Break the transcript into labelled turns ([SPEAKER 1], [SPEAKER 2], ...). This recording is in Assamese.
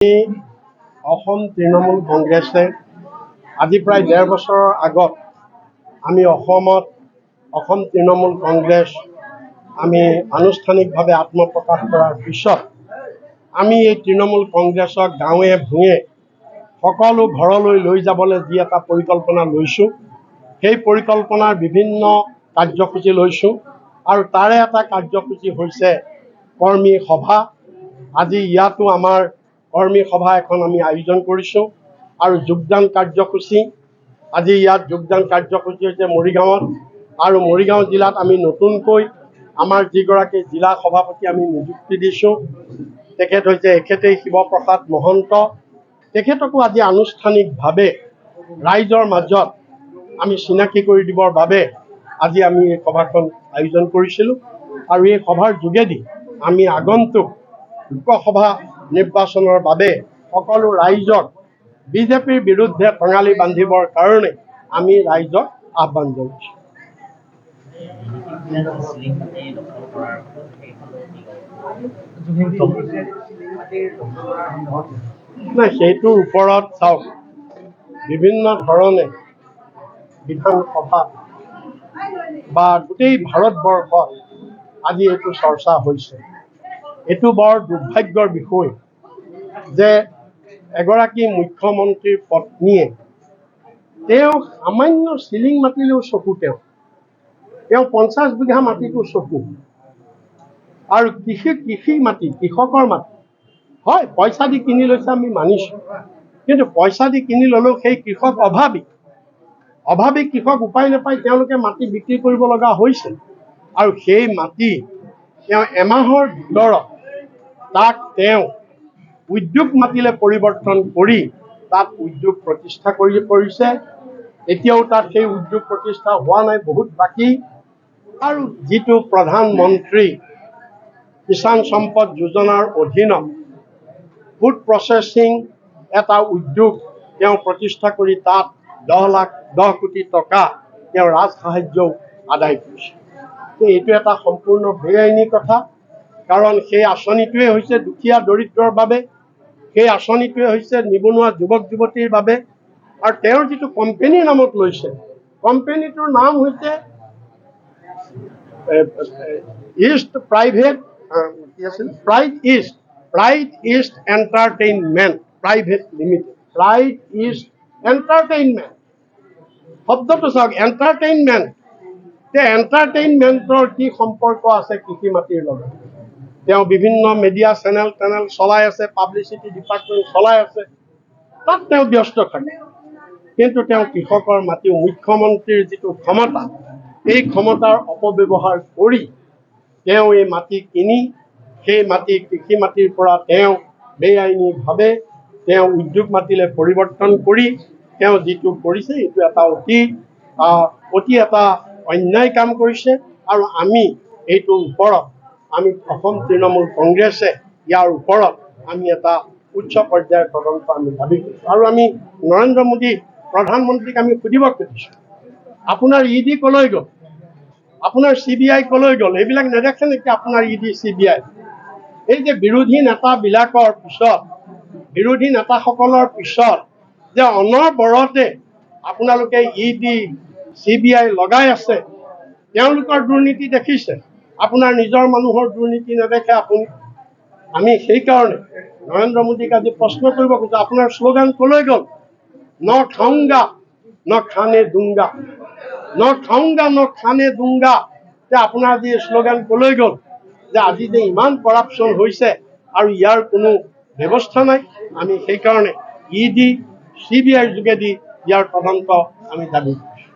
[SPEAKER 1] অসম তৃণমূল কংগ্ৰেছে আজি প্ৰায় ১.৫ বছৰৰ আগত আমি অসম তৃণমূল কংগ্ৰেছ আমি আনুষ্ঠানিকভাৱে আত্মপ্ৰকাশ কৰাৰ পিছত আমি এই তৃণমূল কংগ্ৰেছক গাঁৱে ভূঞে সকলো ঘৰলৈ লৈ যাবলৈ যি এটা পৰিকল্পনা লৈছোঁ, সেই পৰিকল্পনাৰ বিভিন্ন কাৰ্যসূচী লৈছোঁ আৰু তাৰে এটা কাৰ্যসূচী হৈছে কৰ্মী সভা। আজি ইয়াতো আমাৰ কৰ্মী সভা এখন আমি আয়োজন কৰিছোঁ আৰু যোগদান কাৰ্যসূচী। আজি ইয়াত যোগদান কাৰ্যসূচী হৈছে মৰিগাঁৱত, আৰু মৰিগাঁও জিলাত আমি নতুনকৈ আমাৰ যিগৰাকী জিলা সভাপতি আমি নিযুক্তি দিছোঁ, তেখেত হৈছে এখেতেই শিৱপ্ৰসাদ মহন্ত। তেখেতকো আজি আনুষ্ঠানিকভাৱে ৰাইজৰ মাজত আমি চিনাকি কৰি দিবৰ বাবে আজি আমি এই সভাখন আয়োজন কৰিছিলোঁ আৰু এই সভাৰ যোগেদি আমি আগন্তুক লোকসভা নিৰ্বাচনৰ বাবে সকলো ৰাইজক বিজেপিৰ বিৰুদ্ধে টঙালি বান্ধিবৰ কাৰণে আমি ৰাইজক আহ্বান জনাইছোঁ। নাই, সেইটোৰ ওপৰত চাওক, বিভিন্ন ধৰণে বিধানসভা বা গোটেই ভাৰতবৰ্ষত আজি এইটো চৰ্চা হৈছে। এইটো বৰ দুৰ্ভাগ্যৰ বিষয় যে এগৰাকী মুখ্যমন্ত্ৰীৰ পত্নীয়ে তেওঁ সামান্য চিলিং মাতিলেও চকু, তেওঁ 50 বিঘা মাটিটো চকু, আৰু কৃষি মাটি, কৃষকৰ মাটি হয় পইচা দি কিনি লৈছে, আমি মানিছোঁ, কিন্তু পইচা দি কিনি ল'লেও সেই কৃষক অভাৱী কৃষক উপায় নাপায় তেওঁলোকে মাটি বিক্ৰী কৰিব লগা হৈছে, আৰু সেই মাটি তেওঁ এমাহৰ ভিতৰত তাক তেওঁ উদ্যোগ মাটিলে পৰিৱৰ্তন কৰি তাত উদ্যোগ প্ৰতিষ্ঠা কৰিছে। এতিয়াও তাত সেই উদ্যোগ প্ৰতিষ্ঠা হোৱা নাই, বহুত বাকী। আৰু যিটো প্ৰধানমন্ত্ৰী কিষাণ সম্পদ যোজনাৰ অধীনত ফুড প্ৰচেছিং এটা উদ্যোগ তেওঁ প্ৰতিষ্ঠা কৰি তাত 10 কোটি টকা তেওঁ ৰাজসাহায্যও আদায় কৰিছে। এইটো এটা সম্পূৰ্ণ বেআইনী কথা, কাৰণ সেই আঁচনিটোৱে হৈছে দুখীয়া দৰিদ্ৰৰ বাবে, সেই আঁচনিটোৱে হৈছে নিবনুৱা যুৱক যুৱতীৰ বাবে। আৰু তেওঁৰ যিটো কোম্পেনীৰ নামত লৈছে, কোম্পেনীটোৰ নাম হৈছে pride east entertainment private limited. Pride east entertainment শব্দটো চাওক, এণ্টাৰটেইনমেণ্ট। এণ্টাৰটেইনমেণ্টৰ কি সম্পৰ্ক আছে কৃষি মাটিৰ লগত? তেওঁ বিভিন্ন মিডিয়া চেনেল চলাই আছে, পাব্লিচিটি ডিপাৰ্টমেণ্ট চলাই আছে, তাত তেওঁ ব্যস্ত থাকে, কিন্তু তেওঁ কৃষকৰ মাটি, মুখ্যমন্ত্ৰীৰ যিটো ক্ষমতা, এই ক্ষমতাৰ অপব্যৱহাৰ কৰি তেওঁ এই মাটি কিনি সেই মাটি কৃষি মাটিৰ পৰা তেওঁ বেআইনীভাৱে তেওঁ উদ্যোগ মাটিলে পৰিৱৰ্তন কৰি তেওঁ যিটো কৰিছে, এইটো এটা অতি এটা অন্যায় কাম কৰিছে। আৰু আমি এইটোৰ ওপৰত আমি অসম তৃণমূল কংগ্ৰেছে ইয়াৰ ওপৰত আমি এটা উচ্চ পৰ্যায়ৰ তদন্ত আমি দাবী কৰিছোঁ। আৰু আমি নৰেন্দ্ৰ মোদী প্ৰধানমন্ত্ৰীক আমি সুধিব খুজিছোঁ, আপোনাৰ ED কলৈ গ'ল, আপোনাৰ CBI কলৈ গ'ল? এইবিলাক নেদেখে নেকি আপোনাৰ ED CBI? এই যে বিৰোধী নেতাবিলাকৰ পিছত, বিৰোধী নেতাসকলৰ পিছত যে অনবৰতে আপোনালোকে ED CBI লগাই আছে, তেওঁলোকৰ দুৰ্নীতি দেখিছে, আপোনাৰ নিজৰ মানুহৰ দুৰ্নীতি নেদেখে আপুনি। আমি সেইকাৰণে নৰেন্দ্ৰ মোদীক আজি প্ৰশ্ন কৰিব খোজো, আপোনাৰ শ্লোগান কলৈ গ'ল? ন খাউংগা ন খানে দুংগা, ন খাউংগা ন খানে দুংগা। যে আপোনাৰ আজি শ্লোগান কলৈ গ'ল? যে আজি যে ইমান কৰাপশ্যন হৈছে আৰু ইয়াৰ কোনো ব্যৱস্থা নাই। আমি সেইকাৰণে ED CBIৰ যোগেদি ইয়াৰ তদন্ত আমি দাবী কৰিছোঁ।